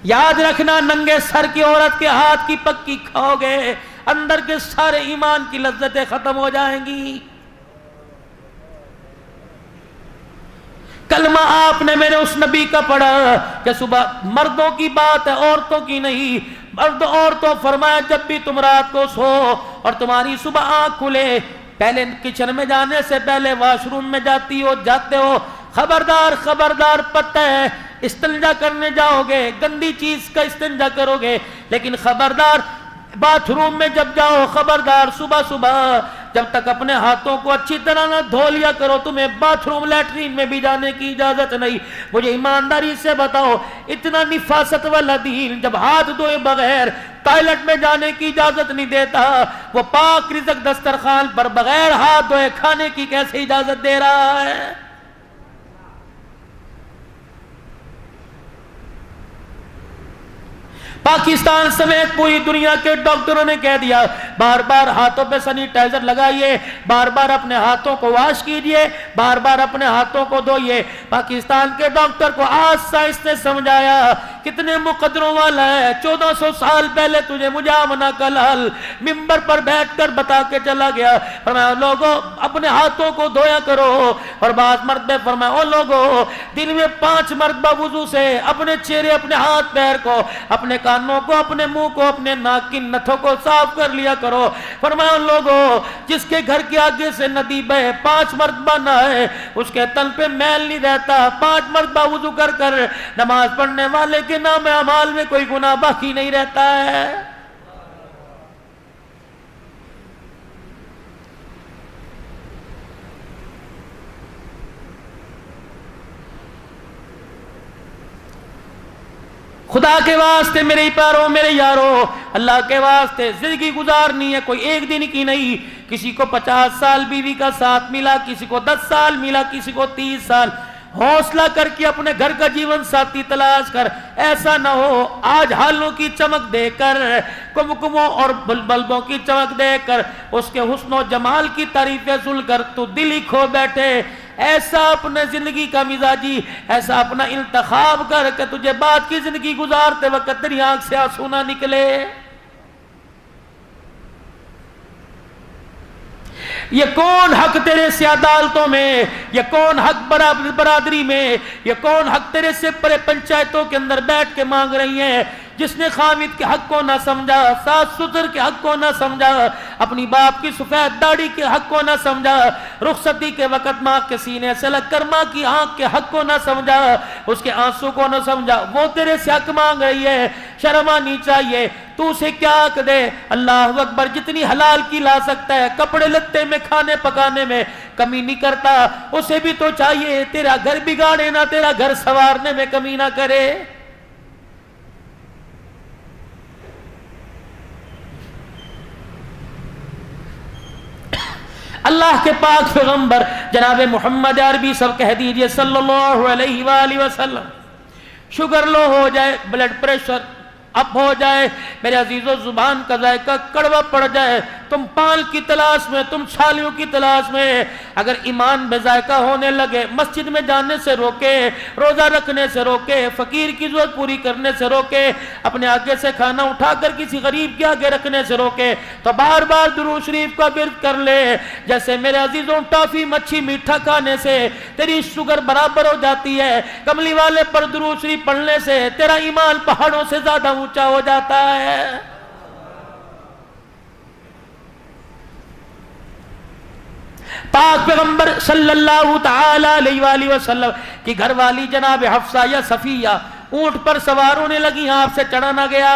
یاد رکھنا ننگے سر کی عورت کے ہاتھ کی پکی کھاؤ گے، اندر کے سارے ایمان کی لذتیں ختم ہو جائیں گی۔ کلمہ آپ نے میرے اس نبی کا پڑھا کہ صبح مردوں کی بات ہے، عورتوں کی نہیں، مرد عورتوں فرمایا جب بھی تم رات کو سو اور تمہاری صبح آنکھ کھلے، پہلے کچن میں جانے سے پہلے واش روم میں جاتے ہو، خبردار خبردار پتہ ہے استنجا کرنے جاؤ گے، گندی چیز کا استنجا کرو گے، لیکن خبردار باتھ روم میں جب جاؤ، خبردار صبح صبح جب تک اپنے ہاتھوں کو اچھی طرح نہ دھو لیا کرو، تمہیں باتھ روم لیٹرین میں بھی جانے کی اجازت نہیں۔ مجھے ایمانداری سے بتاؤ، اتنا نفاست والا دین جب ہاتھ دھوئے بغیر ٹوائلٹ میں جانے کی اجازت نہیں دیتا، وہ پاک رزق دسترخوان پر بغیر ہاتھ دھوئے کھانے کی کیسے اجازت دے رہا ہے؟ پاکستان سمیت پوری دنیا کے ڈاکٹروں نے کہہ دیا بار بار ہاتھوں پہ سینیٹائزر لگائیے، بار بار اپنے ہاتھوں کو واش کیجئے، بار بار اپنے ہاتھوں کو دھوئیے۔ پاکستان کے ڈاکٹر کو آج سائنس نے سمجھایا کتنے مقدروں والا ہے، 1400 سال پہلے تجھے مجامنہ کا لال ممبر پر بیٹھ کر بتا کے چلا گیا، فرمایا لوگوں اپنے ہاتھوں کو دھویا کرو، اور بعض مرد نے فرمایا او لوگوں دن میں 5 مرتبہ وضو سے اپنے چہرے، اپنے ہاتھ پیر کو، اپنے کانوں کو، اپنے منہ کو، اپنے ناک کی نتھوں کو صاف کر لیا کرو۔ فرمایا لوگوں جس کے گھر کے آگے سے ندی بہے 5 مرتبہ نہائے اس کے تن پہ میل نہیں رہتا، 5 مرتبہ وضو کر کر نماز پڑھنے والے کے نام اعمال میں کوئی گناہ باقی نہیں رہتا ہے۔ خدا کے واسطے میرے پیاروں، میرے یاروں، اللہ کے واسطے زندگی گزارنی ہے کوئی ایک دن کی نہیں۔ کسی کو 50 سال بیوی کا ساتھ ملا، کسی کو 10 سال ملا، کسی کو 30 سال۔ حوصلہ کر کے اپنے گھر کا جیون ساتھی تلاش کر، ایسا نہ ہو آج حالوں کی چمک دے کر، کمکموں اور بلبوں کی چمک دے کر، اس کے حسن و جمال کی تعریفیں سن کر تو دل ہی کھو بیٹھے۔ ایسا اپنے زندگی کا مزاجی، ایسا اپنا انتخاب کر کہ تجھے بعد کی زندگی گزارتے وقت تیری آنکھ سے آنسو نہ نکلے۔ یہ کون حق تیرے سے عدالتوں میں، یہ کون حق برادری میں، یہ کون حق تیرے سے پرے پنچایتوں کے اندر بیٹھ کے مانگ رہی ہیں؟ جس نے خامد کے حق کو نہ سمجھا، ساس سسر کے حق کو نہ سمجھا، اپنی باپ کی سفید داڑھی کے حق کو نہ سمجھا، رخصتی کے وقت ماں کے سینے سے لگ کر ماں کی آنکھ کے حق کو نہ سمجھا، اس کے آنسو کو نہ سمجھا، وہ تیرے سے حق مانگ رہی ہے۔ شرم آنی چاہیے، تو اسے کیا حق دے؟ اللہ اکبر، جتنی حلال کی لا سکتا ہے، کپڑے لتے میں، کھانے پکانے میں کمی نہیں کرتا، اسے بھی تو چاہیے تیرا گھر بگاڑے نہ، تیرا گھر سنوارنے میں کمی نہ کرے۔ اللہ کے پاک پیغمبر جناب محمد عربی سب کہہ دیجئے صلی اللہ علیہ وآلہ وسلم، شوگر لو ہو جائے، بلڈ پریشر اپ ہو جائے، میرے عزیزو زبان کا ذائقہ کڑوا پڑ جائے، تم پال کی تلاش میں، تم چھالیوں کی تلاش میں، اگر ایمان بے ذائقہ ہونے لگے، مسجد میں جانے سے روکے، روزہ رکھنے سے روکے، فقیر کی ضرورت پوری کرنے سے روکے، اپنے آگے سے کھانا اٹھا کر کسی غریب کے آگے رکھنے سے روکے، تو بار بار درود شریف کا ورد کر لے۔ جیسے میرے عزیزوں ٹافی مچھی میٹھا کھانے سے تیری شوگر برابر ہو جاتی ہے، کملی والے پر درود شریف پڑھنے سے تیرا ایمان پہاڑوں سے زیادہ اونچا ہو جاتا ہے۔ پاک پیغمبر صلی اللہ تعالی علیہ وآلہ وسلم کی گھر والی جناب حفصہ یا صفیہ اونٹ پر سوار ہونے لگی، آپ سے چڑھا نہ گیا۔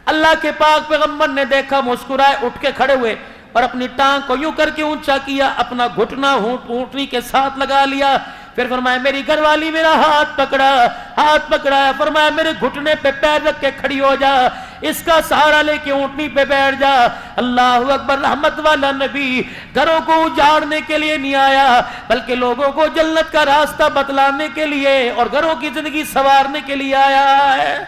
اللہ کے پاک پیغمبر نے دیکھا، مسکرائے، اٹھ کے کھڑے ہوئے اور اپنی ٹانگ کو یوں کر کے اونچا کیا، اپنا گھٹنا اونٹنی کے ساتھ لگا لیا، پھر فرمایا میری گھر والی میرا ہاتھ پکڑا، فرمایا میرے گھٹنے پہ پیر رکھ کے کھڑی ہو جا، اس کا سہارا لے کے اونٹنی پہ بیٹھ جا۔ اللہ اکبر، رحمت والا نبی گھروں کو اجاڑنے کے لیے نہیں آیا، بلکہ لوگوں کو جنت کا راستہ بتلانے کے لیے اور گھروں کی زندگی سنوارنے کے لیے آیا ہے۔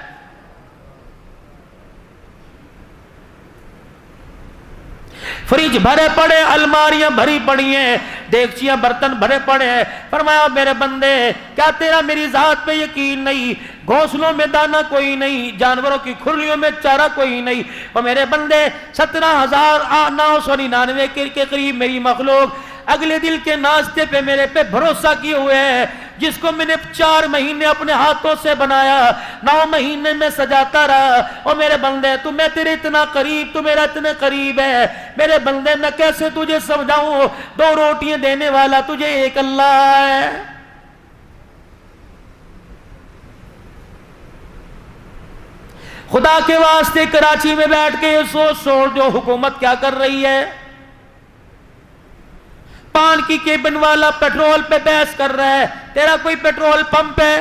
فریج بھرے پڑے، الماریاں بھری پڑی ہیں، دیگچیاں برتن بھرے پڑے ہیں۔ فرمایا میرے بندے کیا تیرا میری ذات پہ یقین نہیں؟ گھونسلوں میں دانہ کوئی نہیں، جانوروں کی کھرلیوں میں چارہ کوئی نہیں۔ اور میرے بندے 17,999 کے قریب میری مخلوق اگلے دل کے ناشتے پہ میرے پہ بھروسہ کیے ہوئے ہیں، جس کو میں نے 4 مہینے اپنے ہاتھوں سے بنایا، 9 مہینے میں سجاتا رہا۔ اور میرے بندے تو میں تیرے اتنا قریب، تو میرا اتنے قریب ہے میرے بندے، میں کیسے تجھے سمجھاؤں؟ 2 روٹیاں دینے والا تجھے ایک اللہ ہے۔ خدا کے واسطے کراچی میں بیٹھ کے یہ سوچ جو حکومت کیا کر رہی ہے۔ پان کی کیبن والا پیٹرول پہ بحث کر رہا ہے، تیرا کوئی پیٹرول پمپ ہے؟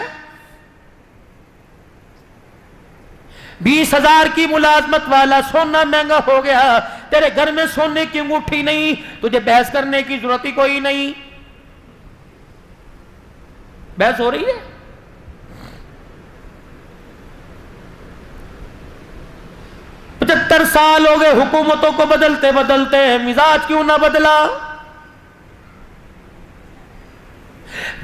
20,000 کی ملازمت والا، سونا مہنگا ہو گیا، تیرے گھر میں سونے کی انگوٹھی نہیں، تجھے بحث کرنے کی ضرورت ہی کوئی نہیں۔ بحث ہو رہی ہے؟ ستر سال ہو گئے حکومتوں کو بدلتے بدلتے، مزاج کیوں نہ بدلا؟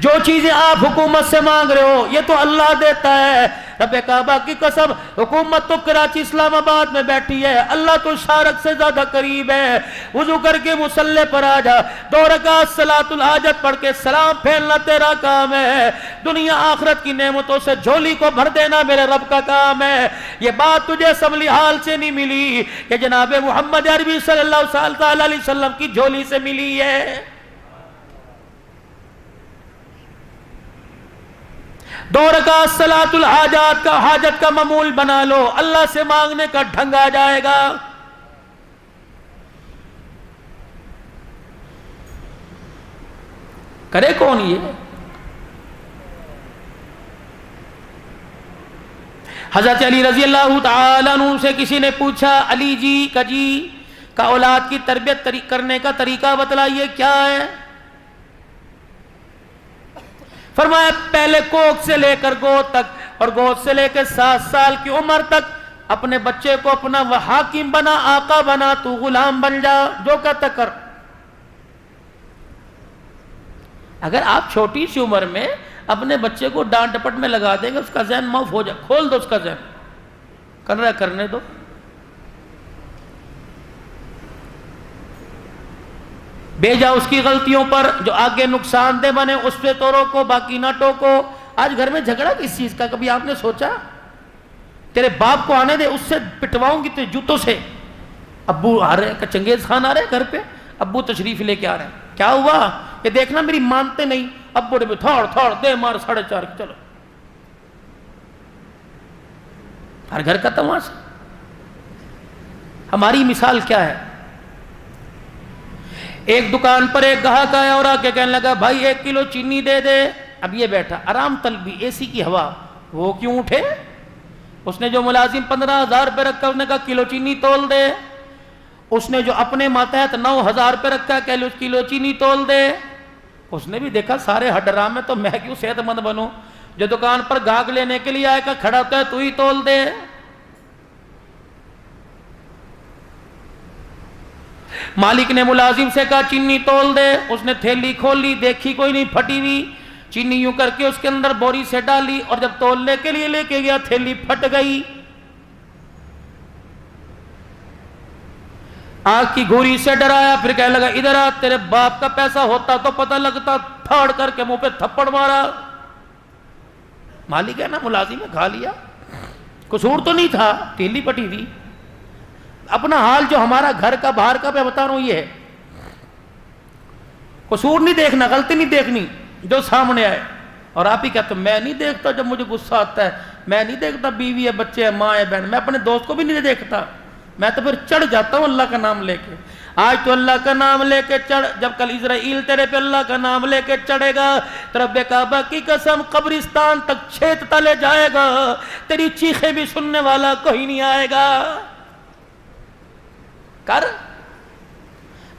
جو چیزیں آپ حکومت سے مانگ رہے ہو یہ تو اللہ دیتا ہے۔ رب کعبہ کی قسم، حکومت تو کراچی اسلام آباد میں بیٹھی ہے، اللہ تو شارق سے زیادہ قریب ہے۔ وضو کر کے مصلی پر آ جا، 2 رکعت صلاۃ الحاجت پڑھ کے سلام پھیرنا تیرا کام ہے۔ دنیا آخرت کی نعمتوں سے جھولی کو بھر دینا میرے رب کا کام ہے۔ یہ بات تجھے اسمبلی حال سے نہیں ملی، یہ جناب محمد عربی صلی اللہ علیہ وسلم کی جھولی سے ملی ہے۔ 2 رکعت صلاۃ الحاجات کا حاجت کا معمول بنا لو، اللہ سے مانگنے کا ڈھنگ آ جائے گا۔ کرے کون یہ؟ حضرت علی رضی اللہ تعالیٰ عنہ سے کسی نے پوچھا، علی جی کا اولاد کی تربیت کرنے کا طریقہ بتلائیے کیا ہے؟ فرمایا پہلے کوکھ سے لے کر گود تک، اور گود سے لے کے 7 سال کی عمر تک اپنے بچے کو اپنا وہ حاکم بنا، آقا بنا، تو غلام بن جا، جو کہتا کر۔ اگر آپ چھوٹی سی عمر میں اپنے بچے کو ڈانٹ ڈپٹ میں لگا دیں گے، اس کا ذہن معاف ہو جائے، کھول دو اس کا ذہن، کر رہا ہے کرنے دو۔ بھیجا اس کی غلطیوں پر، جو آگے نقصان دہ بنے اس پہ تو روکو، باقی نہ ٹوکو۔ آج گھر میں جھگڑا کس چیز کا؟ کبھی آپ نے سوچا؟ تیرے باپ کو آنے دے، اس سے پٹواؤں گی تیرے جوتوں سے۔ ابو آ رہے ہیں، چنگیز خان آ رہے ہیں گھر پہ، ابو تشریف لے کے آ رہے ہیں، کیا ہوا؟ یہ دیکھنا میری مانتے نہیں، ابو نے تھوڑ دے مار 4:30، چلو ہر گھر کا تماشا۔ ہماری مثال کیا ہے؟ ایک دکان پر ایک گاہک آیا اور آ کے کہنے لگا، بھائی 1 کلو چینی دے دے۔ اب یہ بیٹھا آرام طلبی، اے سی کی ہوا، وہ کیوں اٹھے؟ اس نے جو ملازم 15,000 روپے رکھا، اس نے کہا کلو چینی تول دے۔ اس نے جو اپنے ماتحت 9,000 روپے رکھا، کلو چینی تول دے۔ اس نے بھی دیکھا سارے حرام میں، تو میں کیوں صحت مند بنوں؟ جو دکان پر گاہک لینے کے لیے آئے گا، کھڑا ہوتا ہے تو ہی تول دے۔ مالک نے ملازم سے کہا چینی تول دے۔ اس نے تھیلی کھول لی، دیکھی کوئی نہیں، پھٹی ہوئی چینی، یوں کر کے اس کے اندر بوری سے ڈالی، اور جب تولنے کے لیے لے کے گیا تھیلی پھٹ گئی۔ آنکھ کی گھوری سے ڈرایا، پھر کہنے لگا ادھر آ، تیرے باپ کا پیسہ ہوتا تو پتہ لگتا، پھاڑ کر کے منہ پہ تھپڑ مارا۔ مالک ہے نا، ملازم ہے، کھا لیا، قصور تو نہیں تھا، تھیلی پھٹی تھی۔ اپنا حال جو ہمارا گھر کا باہر کا میں بتا رہا ہوں، یہ ہے، قصور نہیں دیکھنا، غلطی نہیں دیکھنی، جو سامنے آئے۔ اور آپ ہی کہتے ہیں میں نہیں دیکھتا جب مجھے غصہ آتا ہے، میں نہیں دیکھتا بیوی ہے، بچے ہیں، ماں ہے، بہن، میں اپنے دوست کو بھی نہیں دیکھتا، میں تو پھر چڑھ جاتا ہوں اللہ کا نام لے کے۔ آج تو اللہ کا نام لے کے چڑھ، جب کل اسرائیل تیرے پہ اللہ کا نام لے کے چڑھے گا، تو رب کعبہ کی قسم قبرستان تک چھیت تلے جائے گا، تیری چیخیں بھی سننے والا کوئی نہیں آئے گا۔ کر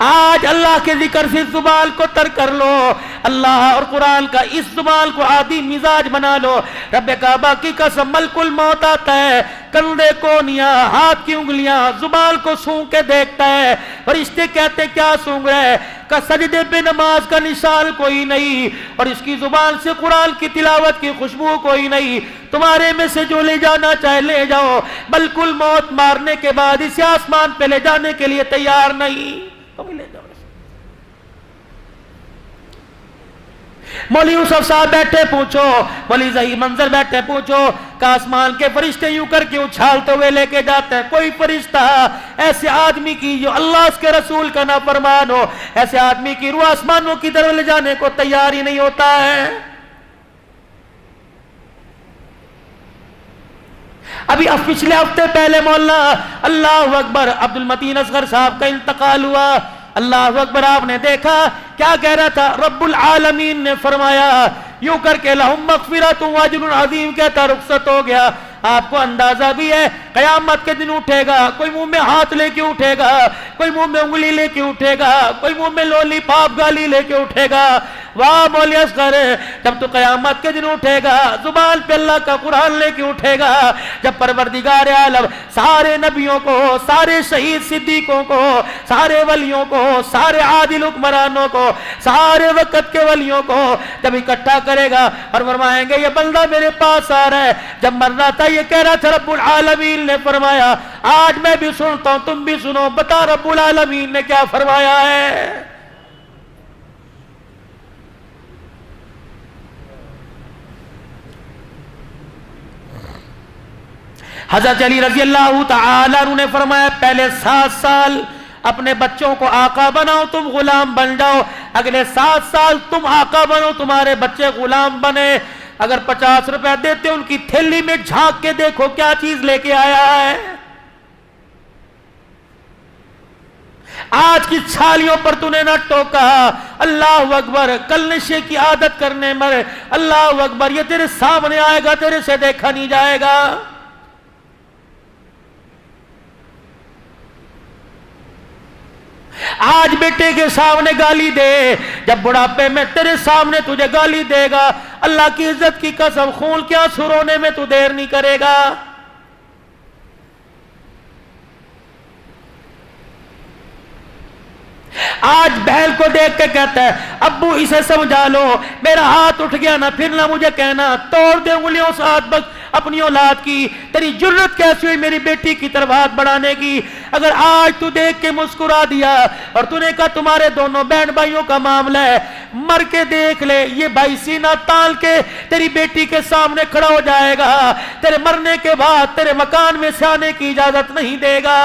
آج اللہ کے ذکر سے زبان کو تر کر لو، اللہ اور قرآن کا اس زبان کو عادی مزاج بنا لو۔ رب کعبہ کی قسم ملک الموت آتا ہے، کندھے کونیاں، ہاتھ کی انگلیاں، زبان کو سونگ کے دیکھتا ہے، فرشتے کہتے کیا سونگ رہے؟ کہ سجدے پہ نماز کا نشان کوئی نہیں، اور اس کی زبان سے قرآن کی تلاوت کی خوشبو کوئی نہیں۔ تمہارے میں سے جو لے جانا چاہے لے جاؤ، ملک الموت مارنے کے بعد اسے آسمان پہ لے جانے کے لیے تیار نہیں، تم لے جاؤ۔ مولوی یوسف صاحب بیٹھے پوچھو، مولوی ظہیر منظر بیٹھے پوچھو کہ آسمان کے فرشتے یوں کر کے اچھالتے ہوئے لے کے جاتے ہیں، کوئی فرشتہ ایسے آدمی کی جو اللہ اس کے رسول کا نافرمان ہو، ایسے آدمی کی روح آسمانوں کی طرف لے جانے کو تیار ہی نہیں ہوتا ہے۔ ابھی پچھلے ہفتے پہلے مولانا اللہ اکبر عبد المتین اصغر صاحب کا انتقال ہوا، اللہ اکبر، آپ نے دیکھا کیا کہہ رہا تھا؟ رب العالمین نے فرمایا یوں کر کے لہم مغفرۃ واجر عظیم کہتا رخصت ہو گیا۔ آپ کو اندازہ بھی ہے قیامت کے دن اٹھے گا، کوئی منہ میں ہاتھ لے کے اٹھے گا، کوئی منہ میں انگلی لے کے اٹھے گا، کوئی منہ میں لولی پاپ گالی لے کے اٹھے گا۔ واہ مولوی اصغر، جب تو قیامت کے دن اٹھے گا زبان پہ اللہ کا قرآن لے کے اٹھے گا، جب پروردگار عالم سارے نبیوں کو، سارے شہید صدیقوں کو، سارے ولیوں کو، سارے عادل حکمرانوں کو، سارے وقت کے ولیوں کو جب اکٹھا کرے گا اور فرمائیں گے یہ بندہ میرے پاس آ رہا ہے، جب مرنا تھا یہ کہہ رہا تھا رب العالمین نے فرمایا آج میں بھی سنتا ہوں تم بھی سنو، بتا رب العالمین نے کیا فرمایا ہے؟ حضرت علی رضی اللہ تعالی عنہ نے فرمایا پہلے 7 سال اپنے بچوں کو آقا بناؤ، تم غلام بن جاؤ، اگلے 7 سال تم آقا بنو، تمہارے بچے غلام بنے۔ اگر 50 روپے دیتے ان کی تھیلی میں جھانک کے دیکھو کیا چیز لے کے آیا ہے۔ آج کی چھالیوں پر تو نے نہ ٹوکا، اللہ اکبر، کل نشے کی عادت کرنے مر، اللہ اکبر، یہ تیرے سامنے آئے گا، تیرے سے دیکھا نہیں جائے گا۔ آج بیٹے کے سامنے گالی دے، جب بڑھاپے میں تیرے سامنے تجھے گالی دے گا، اللہ کی عزت کی قسم خون کیا سرونے میں تو دیر نہیں کرے گا۔ آج بہن کو دیکھ کے کہتا ہے ابو اسے سمجھا لو، میرا ہاتھ اٹھ گیا نا پھر نہ مجھے کہنا، توڑ دے انگلیوں سے ہاتھ بس اپنی اولاد کی، تیری جرت کیسی ہوئی میری بیٹی کی طرف ہاتھ بڑھانے کی؟ اگر آج تو دیکھ کے مسکرا دیا اور تو نے کہا تمہارے دونوں بہن بھائیوں کا معاملہ ہے، مر کے دیکھ لے، یہ بھائی سینہ تال کے تیری بیٹی کے سامنے کھڑا ہو جائے گا، تیرے مرنے کے بعد تیرے مکان میں سے آنے کی اجازت نہیں دے گا۔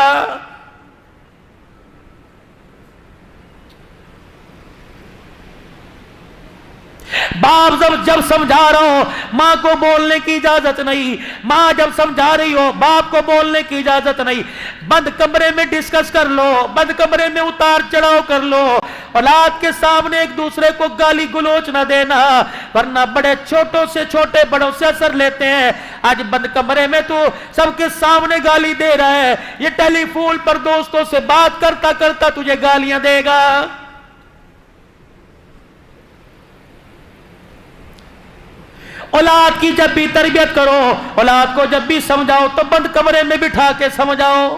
باپ جب سمجھا رہا ہو ماں کو بولنے کی اجازت نہیں، ماں جب سمجھا رہی ہو باپ کو بولنے کی اجازت نہیں۔ بند کمرے میں ڈسکس کر لو، بند کمرے میں اتار چڑھاؤ کر لو، اولاد کے سامنے ایک دوسرے کو گالی گلوچ نہ دینا، ورنہ بڑے چھوٹوں سے چھوٹے بڑوں سے اثر لیتے ہیں۔ آج بند کمرے میں تو سب کے سامنے گالی دے رہا ہے، یہ ٹیلی فون پر دوستوں سے بات کرتا کرتا تجھے گالیاں دے گا۔ اولاد کی جب بھی تربیت کرو، اولاد کو جب بھی سمجھاؤ تو بند کمرے میں بٹھا کے سمجھاؤ۔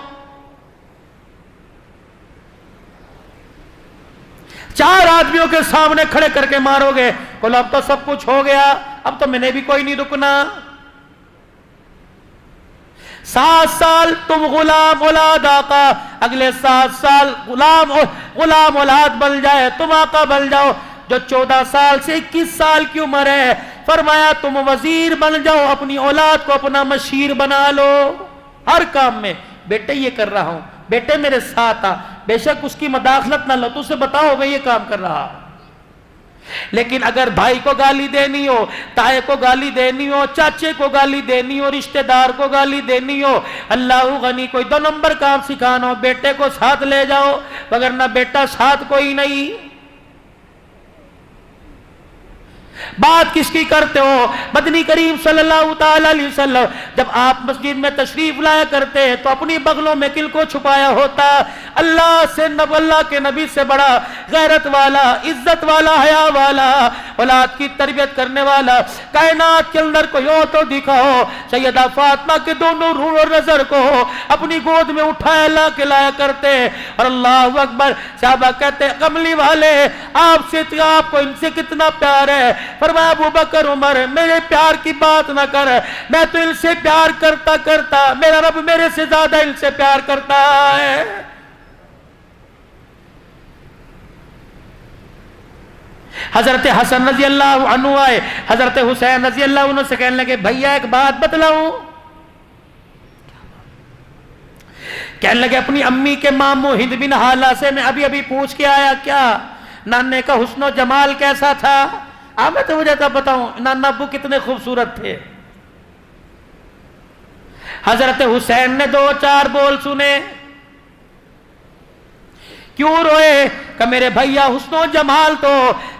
4 آدمیوں کے سامنے کھڑے کر کے مارو گے، بولو اب تو سب کچھ ہو گیا، اب تو میں نے بھی کوئی نہیں رکنا۔ 7 سال تم غلام اولاد آقا، اگلے 7 سال غلام اولاد بن جائے، تم آقا بن جاؤ۔ جو 14 سال سے 21 سال کی عمر ہے، فرمایا تم وزیر بن جاؤ، اپنی اولاد کو اپنا مشیر بنا لو، ہر کام میں بیٹے یہ کر رہا ہوں، بیٹے میرے ساتھ آ، بے شک اس کی مداخلت نہ لو، تو اسے بتاؤ میں یہ کام کر رہا۔ لیکن اگر بھائی کو گالی دینی ہو، تائے کو گالی دینی ہو، چاچے کو گالی دینی ہو، رشتہ دار کو گالی دینی ہو، اللہ غنی کوئی 2 نمبر کام سکھانا ہو، بیٹے کو ساتھ لے جاؤ، وگرنہ بیٹا ساتھ کوئی نہیں۔ بات کس کی کرتے ہو؟ مدنی کریم صلی اللہ تعالی علیہ وسلم جب آپ مسجد میں تشریف لایا کرتے تو اپنی بغلوں میں کل کو چھپایا ہوتا؟ اللہ سے اللہ کے نبی سے بڑا غیرت والا، عزت والا، حیا والا، اولاد کی تربیت کرنے والا کائنات کے اندر کوئی ہو تو دکھاؤ۔ سیدہ فاطمہ کے دونوں روح اور نظر کو اپنی گود میں اٹھایا لا کے لایا کرتے، اور اللہ اکبر، صحابہ کہتے کملی والے آپ سے، آپ کو ان سے کتنا پیار ہے؟ فرمایا ابو بکر عمر میرے پیار کی بات نہ کر، میں تو ان سے پیار کرتا کرتا میرا رب میرے سے زیادہ ان سے پیار کرتا ہے۔ حضرت حسن رضی اللہ عنہ آئے، حضرت حسین رضی اللہ عنہ سے کہنے لگے بھیا ایک بات بتلاؤں؟ کہنے لگے اپنی امی کے ماموں ہند بن حالہ سے میں ابھی ابھی پوچھ کے آیا، کیا نانے کا حسن و جمال کیسا تھا؟ میں تو مجھے بتاؤں نانا ابو کتنے خوبصورت تھے۔ حضرت حسین نے دو چار بول سنے، کیوں روئے؟ کہ میرے بھیا حسن و جمال تو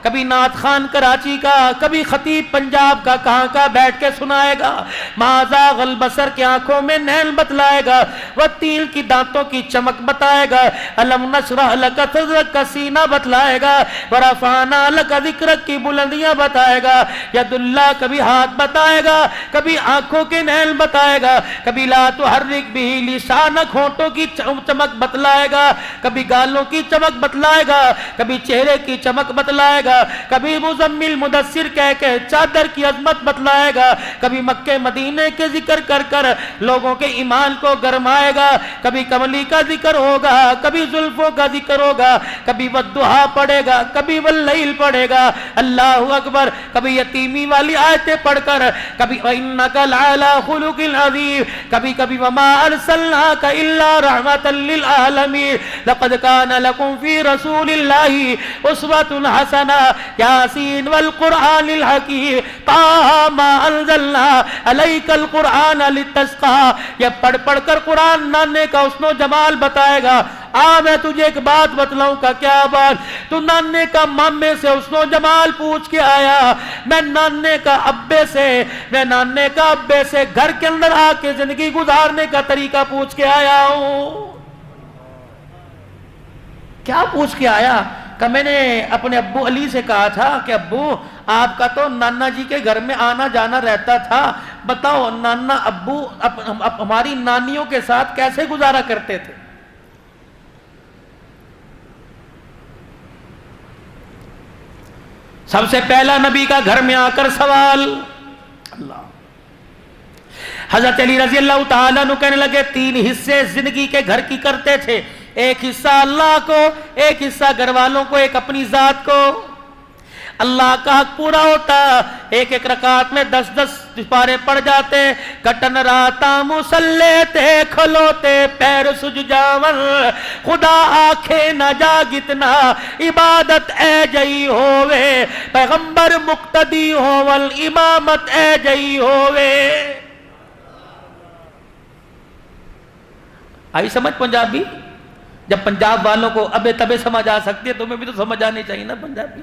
کبھی نعت خان کراچی کا، کبھی خطیب پنجاب کا کہاں کا بیٹھ کے سنائے گا، ما زاغ البصر کی آنکھوں میں نیل بتلائے گا، والتیل کی دانتوں کی چمک بتائے گا، الم نشرح لک صدرک کا سینہ بتلائے گا، ورفعنا لک ذکرک کی بلندیاں بتائے گا، ید اللہ کبھی ہاتھ بتائے گا، کبھی آنکھوں کے نیل بتائے گا، کبھی لا تحرک بہ لسانک ہونٹوں کی چمک بتلائے گا، کبھی گالوں کی چمک بتلائے گا، کبھی چہرے کی چمک بتلائے گا، کبھی مزمل مدثر کہہ کے چادر کی عظمت بتلائے گا، کبھی مکہ مدینے کے ذکر کر کر لوگوں کے ایمان کو گرمائے گا، کبھی کملی کا ذکر ہوگا، کبھی زلفوں کا ذکر ہوگا، کبھی والضحیٰ پڑھے گا، کبھی واللیل پڑھے گا، اللہ اکبر، کبھی یتیمی والی آیتیں پڑھ کر، کبھی وَإِنَّكَ لَعَلَىٰ خُلُقٍ عَظِيمٍ، کبھی کبھی وَمَا أَرْسَلْنَاكَ إِلَّا رَحْمَةً لِّلْعَالَمِينَ لَقَدْ كَانَ لَكُمْ فِي رَسُولِ اللَّهِ أُسْوَةٌ حَسَنَةٌ يَاسِينَ وَالْقُرْآنِ الْحَكِيمِ طَٰهَ مَا أَنزَلْنَا عَلَيْكَ الْقُرْآنَ لِلتَّشْقَىٰ، یہ پڑھ پڑھ کر قرآن نانے کا حسن و جمال بتائے گا۔ میں تجھے ایک بات بتلاؤں کا، کیا بات؟ تو نانے کا مامے سے حسن و جمال پوچھ کے آیا، میں نانے کا ابے سے، میں نانے کا ابے سے گھر کے اندر آ کے زندگی گزارنے کا طریقہ پوچھ کے آیا ہوں۔ کیا پوچھ کے آیا؟ کہ میں نے اپنے ابو علی سے کہا تھا کہ ابو آپ کا تو نانا جی کے گھر میں آنا جانا رہتا تھا، بتاؤ نانا ابو ہماری نانیوں کے ساتھ کیسے گزارا کرتے تھے؟ سب سے پہلا نبی کا گھر میں آ کر سوال، اللہ، حضرت علی رضی اللہ تعالیٰ عنہ کہنے لگے تین حصے زندگی کے گھر کی کرتے تھے، ایک حصہ اللہ کو، ایک حصہ گھر والوں کو، ایک اپنی ذات کو۔ اللہ کا حق پورا ہوتا، ایک ایک رکعت میں 10 پارے پڑ جاتے، کٹن راتا مسلے تے کھلوتے پیر سج جاون، خدا آنکھیں نہ جاگتنا عبادت اے جئی ہووے، پیغمبر مقتدی ہول امامت اے جئی ہووے۔ آئی سمجھ پنجابی؟ جب پنجاب والوں کو ابے تبے سمجھ آ سکتی ہے، تمہیں بھی تو سمجھ آنی چاہیے نا پنجابی۔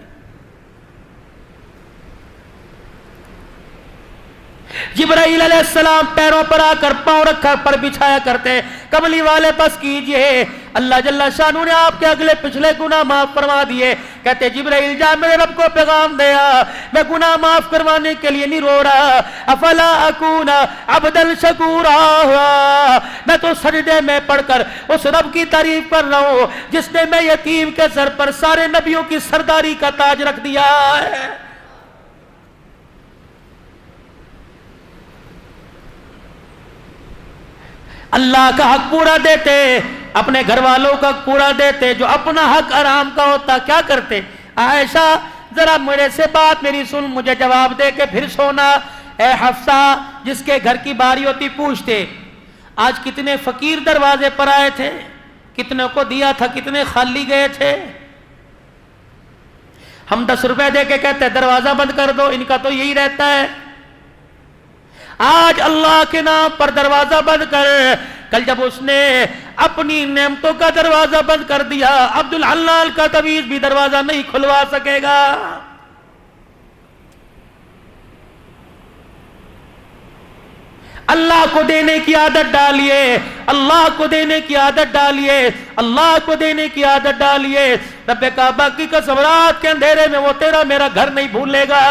جبرائیل علیہ السلام پیروں پر آ کر پاؤں رکھا پر بچھایا کرتے، کملی والے بس کیجئے، اللہ جل شانہ نے آپ کے اگلے پچھلے گناہ معاف فرما دیے۔ کہتے جبرائیل جا میرے رب کو پیغام دیا، میں گناہ معاف کروانے کے لیے نہیں رو رہا، افلا اکون عبدا شکورا، میں تو سجدے میں پڑھ کر اس رب کی تعریف کر رہا ہوں جس نے میں یتیم کے سر پر سارے نبیوں کی سرداری کا تاج رکھ دیا ہے۔ اللہ کا حق پورا دیتے، اپنے گھر والوں کا حق پورا دیتے، جو اپنا حق آرام کا ہوتا کیا کرتے؟ عائشہ ذرا میرے سے بات میری سن، مجھے جواب دے کے پھر سونا۔ اے حفصہ، جس کے گھر کی باری ہوتی پوچھتے آج کتنے فقیر دروازے پر آئے تھے، کتنے کو دیا تھا، کتنے خالی گئے تھے؟ ہم 10 روپے دے کے کہتے دروازہ بند کر دو، ان کا تو یہی رہتا ہے۔ آج اللہ کے نام پر دروازہ بند کر، کل جب اس نے اپنی نعمتوں کا دروازہ بند کر دیا، عبدالحلال کا تعویذ بھی دروازہ نہیں کھلوا سکے گا۔ اللہ کو دینے کی عادت ڈالیے، اللہ کو دینے کی عادت ڈالیے، اللہ کو دینے کی عادت ڈالیے۔ رب کعبہ کی قسم رات کے اندھیرے میں وہ تیرا میرا گھر نہیں بھولے گا۔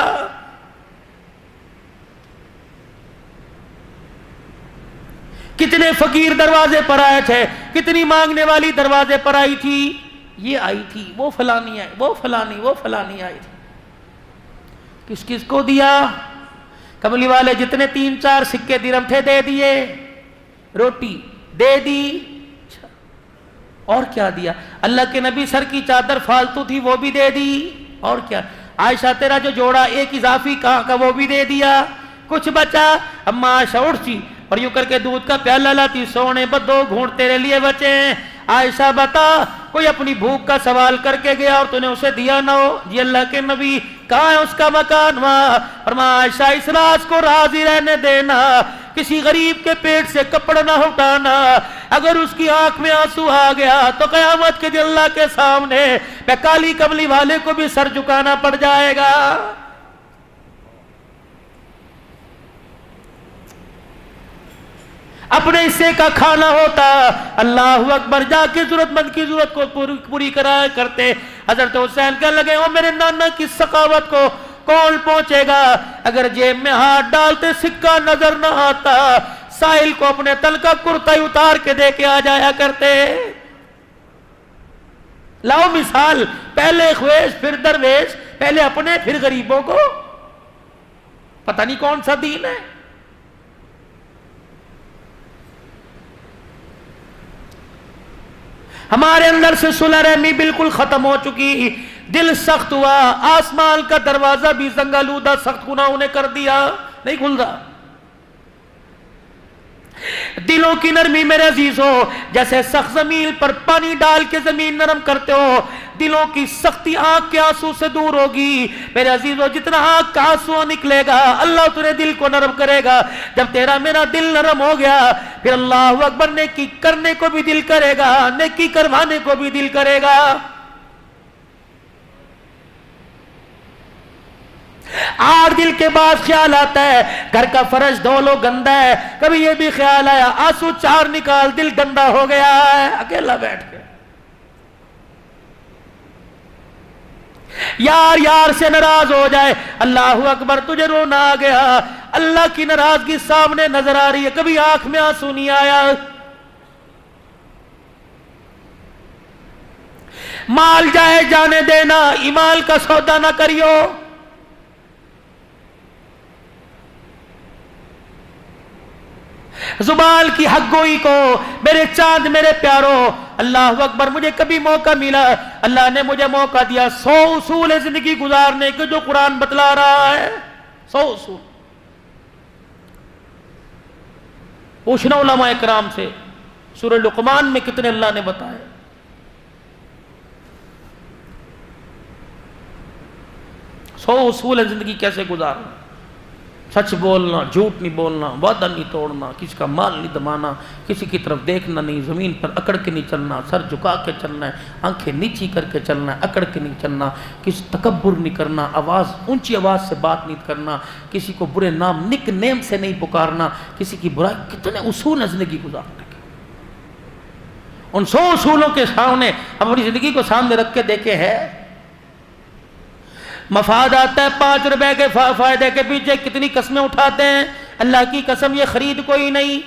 کتنے فقیر دروازے پر آئے تھے، کتنی مانگنے والی دروازے پر آئی تھی، یہ آئی تھی، وہ فلانی آئی، وہ فلانی آئی تھی۔ کس کس کو دیا؟ کملی والے جتنے 3-4 سکے درہم تھے دے دیے، روٹی دے دی، اور کیا دیا؟ اللہ کے نبی سر کی چادر فالتو تھی وہ بھی دے دی، اور کیا؟ عائشہ تیرا جو جوڑا ایک اضافی کہاں کا وہ بھی دے دیا، کچھ بچا؟ اما عائشہ اٹھتی اور یوں کر کے دودھ کا پیالہ لاتی، سونے بدو گھونٹ تیرے لیے بچے ہیں۔ عائشہ بتا کوئی اپنی بھوک کا سوال کر کے گیا اور تو نے اسے دیا نہ ہو؟ جی اللہ کے نبی کہاں ہے اس کا مکان؟ وہاں۔ فرمایا عائشہ اس راز کو راز ہی رہنے دینا، کسی غریب کے پیٹ سے کپڑا نہ اٹھانا، اگر اس کی آنکھ میں آنسو آ گیا تو قیامت کے دن اللہ کے سامنے پہ کالی کملی والے کو بھی سر جھکانا پڑ جائے گا۔ اپنے حصے کا کھانا ہوتا، اللہ اکبر، جا کے ضرورت مند کی ضرورت کو پوری کرایا کرتے۔ حضرت حسین کہنے لگے او میرے نانا کی سخاوت کو کون پہنچے گا؟ اگر جیب میں ہاتھ ڈالتے سکہ نظر نہ آتا، ساحل کو اپنے تن کا کرتا ہی اتار کے دے کے آ جایا کرتے۔ لاؤ مثال، پہلے خویش پھر درویش، پہلے اپنے پھر غریبوں کو۔ پتہ نہیں کون سا دین ہے۔ ہمارے اندر سے صلح رحمی بالکل ختم ہو چکی، دل سخت ہوا، آسمان کا دروازہ بھی زنگالودہ سخت گناہوں نے کر دیا، نہیں کھل رہا۔ دلوں کی نرمی میرے عزیزو، جیسے سخت زمین پر پانی ڈال کے زمین نرم کرتے ہو، دلوں کی سختی آنکھ کے آنسو سے دور ہوگی میرے عزیزو۔ جتنا آنکھ کا آنسو نکلے گا اللہ تیرے دل کو نرم کرے گا۔ جب تیرا میرا دل نرم ہو گیا پھر اللہ اکبر نیکی کرنے کو بھی دل کرے گا، نیکی کروانے کو بھی دل کرے گا۔ آر دل کے بعد خیال آتا ہے گھر کا فرش دھو لو گندا ہے، کبھی یہ بھی خیال آیا آنسو 4 نکال دل گندا ہو گیا ہے، اکیلا بیٹھ کے یار یار سے ناراض ہو جائے، اللہ اکبر تجھے رونا آ گیا، اللہ کی ناراضگی سامنے نظر آ رہی ہے، کبھی آنکھ میں آنسو نہیں آیا۔ مال جائے جانے دینا، ایمان کا سودا نہ کریو۔ زبان کی حق گوئی کو میرے چاند میرے پیارو، اللہ اکبر، مجھے کبھی موقع ملا، اللہ نے مجھے موقع دیا 100 اصول زندگی گزارنے کے جو قرآن بتلا رہا ہے، 100 اصول۔ پوچھنا علماء اکرام سے سورہ لقمان میں کتنے اللہ نے بتائے۔ 100 اصول زندگی کیسے گزارنا، سچ بولنا، جھوٹ نہیں بولنا، وعدہ نہیں توڑنا، کسی کا مال نہیں دبانا، کسی کی طرف دیکھنا نہیں، زمین پر اکڑ کے نہیں چلنا، سر جھکا کے چلنا ہے، آنکھیں نیچی کر کے چلنا ہے، اکڑ کے نہیں چلنا، کسی تکبر نہیں کرنا، اونچی آواز سے بات نہیں کرنا، کسی کو برے نام نک نیم سے نہیں پکارنا، کسی کی برائی۔ کتنے اصول ہیں زندگی گزارنے کے۔ ان 100 اصولوں کے سامنے اپنی زندگی کو سامنے رکھ کے دیکھے ہے، مفاد آتا ہے 5 روپے کے فائدے کے پیچھے کتنی قسمیں اٹھاتے ہیں، اللہ کی قسم یہ خرید کوئی نہیں،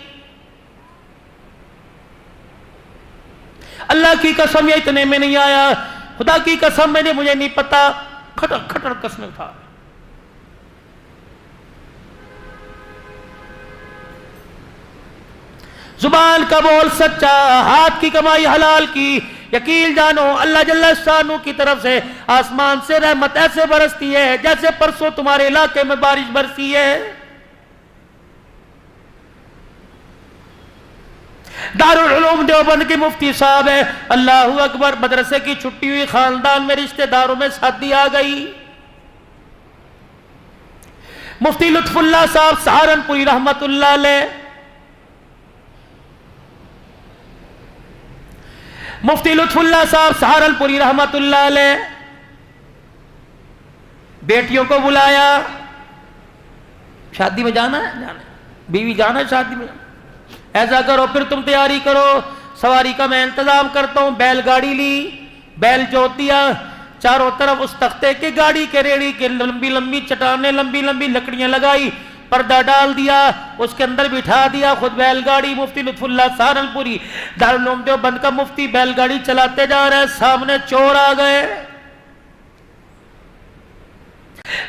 اللہ کی قسم یہ اتنے میں نہیں آیا، خدا کی قسم مجھے نہیں پتا، کھٹر کھٹر قسمیں اٹھا۔ زبان کا بول سچا، ہاتھ کی کمائی حلال کی، یقین جانو اللہ جل شانہ کی طرف سے آسمان سے رحمت ایسے برستی ہے جیسے پرسوں تمہارے علاقے میں بارش برسی ہے۔ دارالعلوم دیوبند کے مفتی صاحب ہے، اللہ اکبر، مدرسے کی چھٹی ہوئی، خاندان میں رشتہ داروں میں شادی آ گئی۔ مفتی لطف اللہ صاحب سہارنپوری رحمت اللہ علیہ، مفتی لطف اللہ صاحب سہارنپوری رحمت اللہ علیہ، بیٹیوں کو بلایا، شادی میں جانا ہے، بیوی جانا ہے شادی میں، ایسا کرو پھر تم تیاری کرو، سواری کا میں انتظام کرتا ہوں۔ بیل گاڑی لی، بیل جوت دیا، چاروں طرف اس تختے کے گاڑی کے ریڑھی کے لمبی لمبی چٹانیں، لمبی لمبی لکڑیاں لگائی، پردہ ڈال دیا، اس کے اندر بٹھا دیا، خود بیل گاڑی۔ مفتی لطف اللہ سہارنپوری دارالعلوم دیوبند کا مفتی بیل گاڑی چلاتے جا رہے ہیں، سامنے چور آ گئے،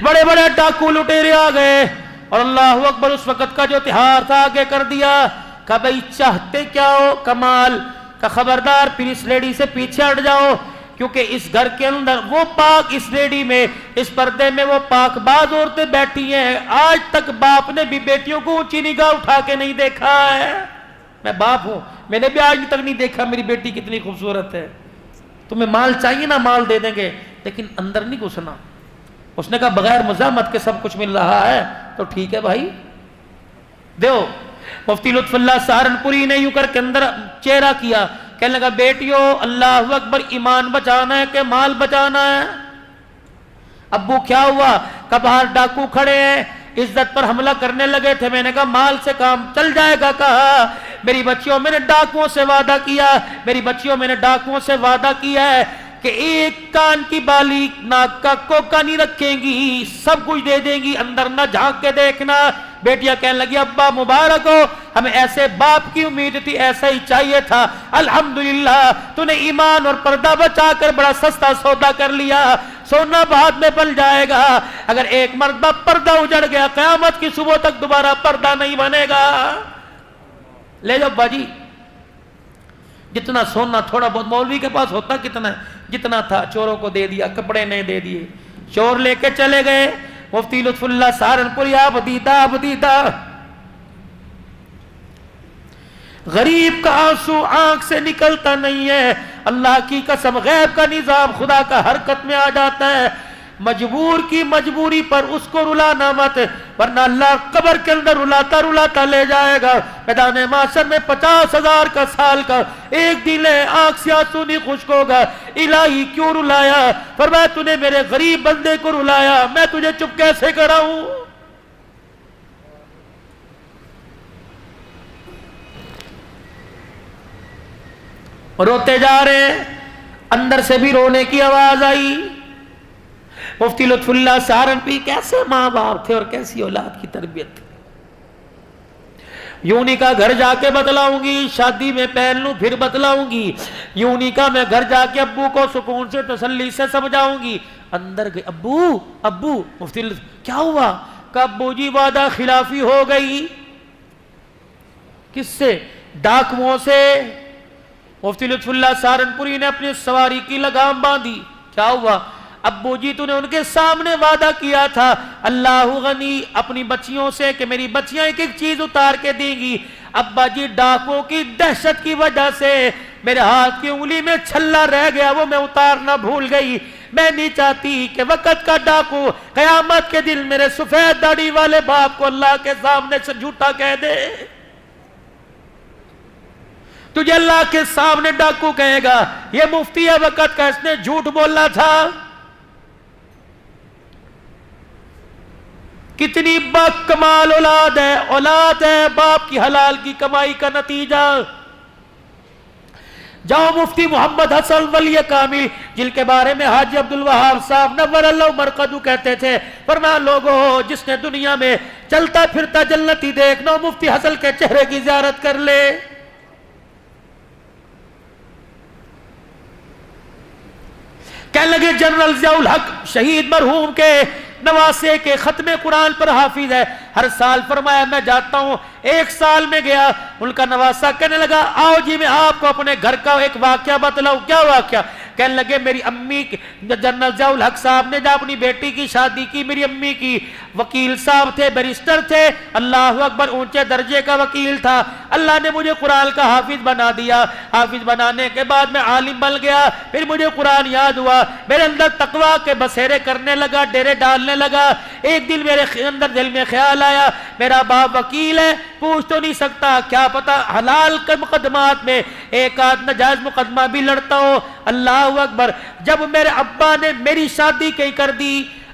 بڑے بڑے ڈاکو لٹیرے آ گئے، اور اللہ اکبر اس وقت کا جو تہار تھا آگے کر دیا۔ کہا بھئی چاہتے کیا ہو؟ کمال کا خبردار پھر اس لیڈی سے پیچھے ہٹ جاؤ، کیونکہ اس گھر کے اندر وہ پاک، اس لیڈی میں، اس پردے میں وہ پاک باز عورتیں بیٹھی ہیں، آج تک باپ نے بھی بیٹیوں کو اونچی نگاہ اٹھا کے نہیں دیکھا ہے۔ میں باپ ہوں، میں نے بھی آج تک نہیں دیکھا میری بیٹی کتنی خوبصورت ہے۔ تمہیں مال چاہیے نا، مال دے دیں گے، لیکن اندر نہیں گھسنا۔ اس نے کہا بغیر مزاحمت کے سب کچھ مل رہا ہے تو ٹھیک ہے بھائی دیو۔ مفتی لطف اللہ سہارنپوری نے یوں کر کے اندر چہرہ کیا، کہنے لگا بیٹیو اللہ اکبر، ایمان بچانا ہے کہ مال بچانا ہے؟ ابو کیا ہوا؟ کہ باہر ڈاکو کھڑے ہیں، عزت پر حملہ کرنے لگے تھے، میں نے کہا مال سے کام چل جائے گا۔ کہا میری بچیوں میں نے ڈاکوؤں سے وعدہ کیا، میری بچیوں میں نے ڈاکوؤں سے وعدہ کیا ہے کہ ایک کان کی بالی ناک کا کوکا نہیں رکھیں گی، سب کچھ دے دیں گی، اندر نہ جھانک کے دیکھنا۔ بیٹیاں کہنے لگی ابا مبارک ہو، ہمیں ایسے باپ کی امید تھی، ایسا ہی چاہیے تھا، الحمدللہ تو نے ایمان اور پردہ بچا کر بڑا سستا سودا کر لیا، سونا بعد میں پل جائے گا، اگر ایک مرتبہ پردہ اجڑ گیا قیامت کی صبح تک دوبارہ پردہ نہیں بنے گا۔ لے جاؤ باجی، جتنا سونا تھوڑا بہت مولوی کے پاس ہوتا کتنا ہے، جتنا تھا چوروں کو دے دیا، کپڑے نہیں دے دیے، چور لے کے چلے گئے۔ مفتی لطف اللہ سہارنپوری آپ دیدہ غریب کا آنسو آنکھ سے نکلتا نہیں ہے، اللہ کی قسم غیب کا نظام خدا کا حرکت میں آ جاتا ہے۔ مجبور کی مجبوری پر اس کو رلانا مت، ورنہ اللہ قبر کے اندر رلاتا رلاتا لے جائے گا۔ میدان محشر میں 50,000 کا سال کا ایک دن ہے، آنکھ سے آنسو نہیں خشک ہوگا۔ الہی کیوں رلایا؟ فرمایا تو نے میرے غریب بندے کو رلایا، میں تجھے چپ کیسے کراؤں؟ روتے جا رہے ہیں، اندر سے بھی رونے کی آواز آئی۔ مفتی لطف اللہ سہارنپوری کیسے ماں باپ تھے اور کیسی اولاد کی تربیت تھی۔ یوں نہیں کہا گھر جا کے بتلاؤں گی، شادی میں پہن لوں پھر بتلاؤں گی، یوں نہیں کہا میں گھر جا کے ابو کو سکون سے تسلی سے سمجھاؤں گی۔ اندر گئے، ابو مفتی لطف کیا ہوا؟ کہ ابو جی وعدہ خلافی ہو گئی۔ کس سے؟ ڈاکوؤں سے۔ مفتی لطف اللہ سہارنپوری نے اپنی سواری کی لگام باندھی۔ کیا ہوا؟ ابو جی تو نے ان کے سامنے وعدہ کیا تھا اللہ غنی اپنی بچیوں سے کہ میری بچیاں ایک ایک چیز اتار کے دیں گی، ابا جی ڈاکوؤں کی دہشت کی وجہ سے میرے ہاتھ کی انگلی میں چھلا رہ گیا، وہ میں اتارنا بھول گئی۔ میں نہیں چاہتی کہ وقت کا ڈاکو قیامت کے دن میرے سفید داڑھی والے باپ کو اللہ کے سامنے سے جھوٹا کہہ دے۔ تجھے اللہ کے سامنے ڈاکو کہے گا یہ مفتی ہے وقت کا، اس نے جھوٹ بولا تھا۔ کتنی با کمال اولاد ہے باپ کی حلال کی کمائی کا نتیجہ۔ جاؤ مفتی محمد حسن ولی کامل جن کے بارے میں حاجی عبدالوہاب صاحب نور اللہ مرقدو کہتے تھے، فرمایا لوگوں جس نے دنیا میں چلتا پھرتا جنتی دیکھنا مفتی حسن کے چہرے کی زیارت کر لے۔ کہنے لگے جنرل ضیاء الحق شہید مرحوم کے نواسے کے ختم قرآن پر حافظ ہے، ہر سال فرمایا میں جاتا ہوں، ایک سال میں گیا، ان کا نواسہ کہنے لگا آؤ جی میں آپ کو اپنے گھر کا ایک واقعہ بتلاؤں۔ کیا واقعہ؟ کہنے لگے میری امی جنرل ضیاء الحق صاحب نے جب اپنی بیٹی کی شادی کی، میری امی کی وکیل صاحب تھے، بیرسٹر تھے، اللہ اکبر اونچے درجے کا وکیل تھا، اللہ نے مجھے قرآن کا حافظ بنا دیا، حافظ بنانے کے بعد میں عالم بن گیا، پھر مجھے قرآن یاد ہوا، میرے اندر تقویٰ کے بسیرے کرنے لگا، ڈیرے ڈالنے لگا۔ ایک دن میرے اندر دل میں خیال آیا میرا باپ وکیل ہے، پوچھ تو نہیں سکتا، کیا پتا حلال کے مقدمات میں ایک آدھ ناجائز مقدمہ بھی لڑتا ہو۔ اللہ اکبر، جب میرے ابا نے میری شادی کہیں کر دی،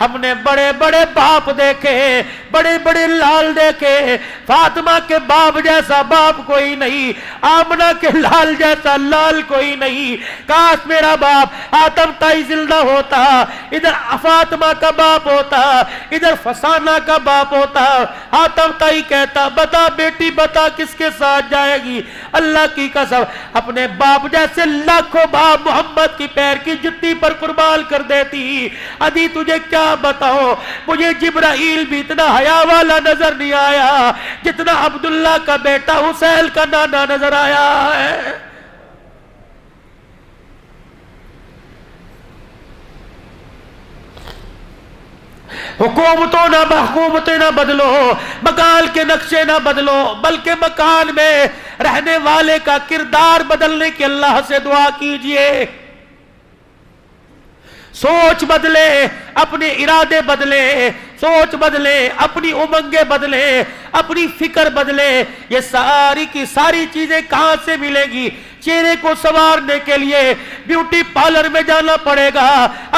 ہم نے بڑے بڑے باپ دیکھے، بڑے بڑے لال دیکھے، فاطمہ کے باپ جیسا باپ کوئی نہیں، آمنہ کے لال جیسا لال کوئی نہیں۔ کاش میرا باپ آتم تائی زندہ ہوتا، ادھر فاطمہ کا باپ ہوتا، ادھر فسانہ کا باپ ہوتا۔ آتم تائی کہتا بتا بیٹی بتا کس کے ساتھ جائے گی؟ اللہ کی قسم اپنے باپ جیسے لاکھوں باپ محمد کی پیر کی جتی پر قربان کر دیتی۔ ادھی تجھے کیا بتاؤ، مجھے جبرائیل بھی اتنا حیا والا نظر نہیں آیا جتنا عبداللہ کا بیٹا حسین کا نانا نظر آیا ہے۔ حکومتوں نہ بدلو، مکان کے نقشے نہ بدلو، بلکہ مکان میں رہنے والے کا کردار بدلنے کی اللہ سے دعا کیجئے۔ سوچ بدلے، اپنے ارادے بدلے، سوچ بدلے، اپنی امنگیں بدلے، اپنی فکر بدلے۔ یہ ساری کی ساری چیزیں کہاں سے ملے گی؟ چہرے کو سنوارنے کے لیے بیوٹی پارلر میں جانا پڑے گا،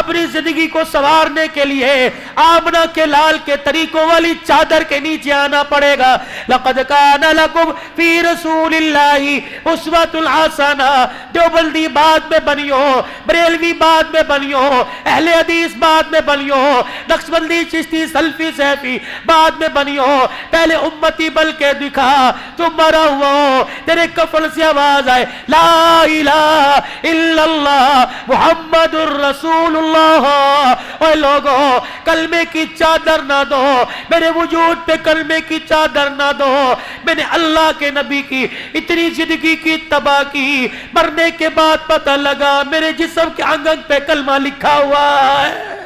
اپنی زندگی کو سنوارنے کے لیے آمنہ کے لال کے طریقوں والی چادر کے نیچے آنا پڑے گا۔ لقد کان لکم فی رسول اللہ اسوۃ حسنہ۔ دیوبندی بعد میں بنیو، بریلوی بعد میں بنیو، اہل حدیث بعد میں بنیو، نقشبندی چشتی سلفی سیفی بعد میں بنیو، پہلے امتی بل کے دکھا، تم مرا ہوا ہو، تیرے کفن سے آواز آئے لا الہ الا اللہ محمد الرسول اللہ۔ اے لوگوں کلمے کی چادر نہ دو، میرے وجود پہ کلمے کی چادر نہ دو۔ میں نے اللہ کے نبی کی اتنی زندگی کی تباہ کی، مرنے کے بعد پتہ لگا میرے جسم کے انگ انگ پہ کلمہ لکھا ہوا ہے۔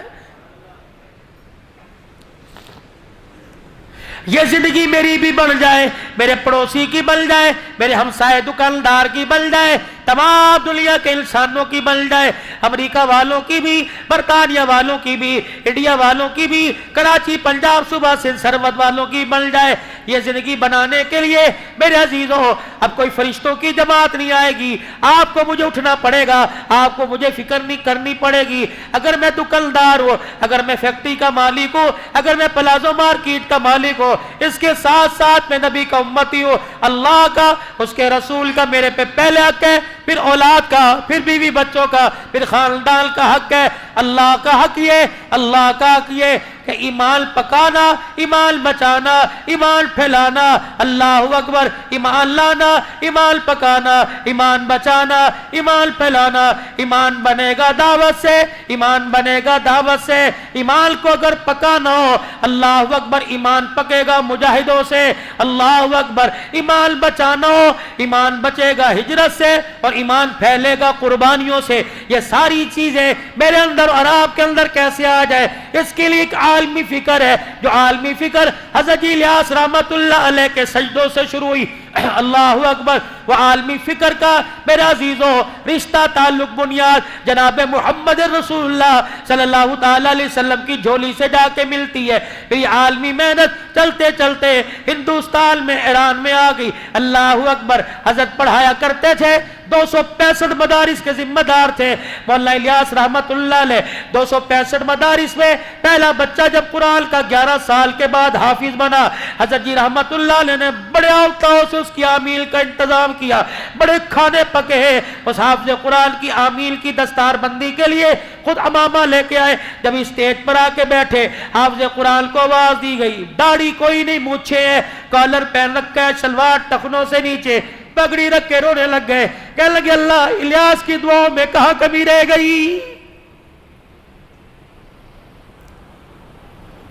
یہ زندگی میری بھی بن جائے، میرے پڑوسی کی بن جائے، میرے ہمسائے دکاندار کی بن جائے، تمام دنیا کے انسانوں کی بن جائے، امریکہ والوں کی بھی، برطانیہ والوں کی بھی، انڈیا والوں کی بھی، کراچی پنجاب صوبہ سندھ سرحد والوں کی بن جائے۔ یہ زندگی بنانے کے لیے میرے عزیزوں اب کوئی فرشتوں کی جماعت نہیں آئے گی، آپ کو مجھے اٹھنا پڑے گا، آپ کو مجھے فکر نہیں کرنی پڑے گی۔ اگر میں دکاندار ہوں، اگر میں فیکٹری کا مالک ہوں، اگر میں پلازو مارکیٹ کا مالک ہوں، اس کے ساتھ ساتھ میں نبی کا امتی ہوں، اللہ کا اس کے رسول کا میرے پہ پہلے حق ہے، پھر اولاد کا، پھر بیوی بچوں کا، پھر خاندان کا حق ہے۔ اللہ کا حق یہ، اللہ کا حق یہ کہ ایمان پکانا، ایمان بچانا، ایمان پھیلانا، اللہ اکبر، ایمان لانا، ایمان پکانا، ایمان بچانا، ایمان پھیلانا۔ ایمان بنے گا دعوت سے، ایمان بنے گا دعوت سے۔ ایمان کو اگر پکانا ہو، اللہ اکبر، ایمان پکے گا مجاہدوں سے، اللہ اکبر۔ ایمان بچانا ہو، ایمان بچے گا ہجرت سے، اور ایمان پھیلے گا قربانیوں سے۔ یہ ساری چیزیں میرے اندر اور آپ کے اندر کیسے آ جائے، اس کے لیے ایک عالمی فکر ہے، جو عالمی فکر حضرت الیاس رحمت اللہ علیہ کے سجدوں سے شروع ہوئی۔ اللہ اکبر۔ وہ عالمی فکر کا میرے عزیزوں رشتہ تعلق بنیاد جناب محمد رسول اللہ صلی اللہ تعالی علیہ وسلم کی جھولی سے جا کے ملتی ہے۔ پھر یہ عالمی محنت چلتے چلتے ہندوستان میں، ایران میں آ گئی۔ اللہ اکبر۔ حضرت پڑھایا کرتے تھے، 265 مدارس کے ذمہ دار تھے مولانا الیاس رحمت اللہ علیہ۔ 265 مدارس میں پہلا بچہ جب قرآن کا 11 سال کے بعد حافظ بنا، حضرت جی رحمت اللہ علیہ نے بڑے اوقاتوں سے اس کی آمیل کا انتظام کیا، بڑے کھانے پکے ہیں۔ اس حافظ قرآن کی آمیل کی دستار بندی کے لیے خود امامہ لے کے آئے۔ جب اسٹیج پر آ کے بیٹھے، حافظ قرآن کو آواز دی گئی، داڑھی کوئی نہیں، مونچھے ہیں، کالر پہن رکھا ہے، شلوار ٹخنوں سے نیچے، پگڑی رکھ کے رونے لگ گئے، کہنے لگے اللہ الیاس کی دعاؤں میں کہاں کمی رہ گئی۔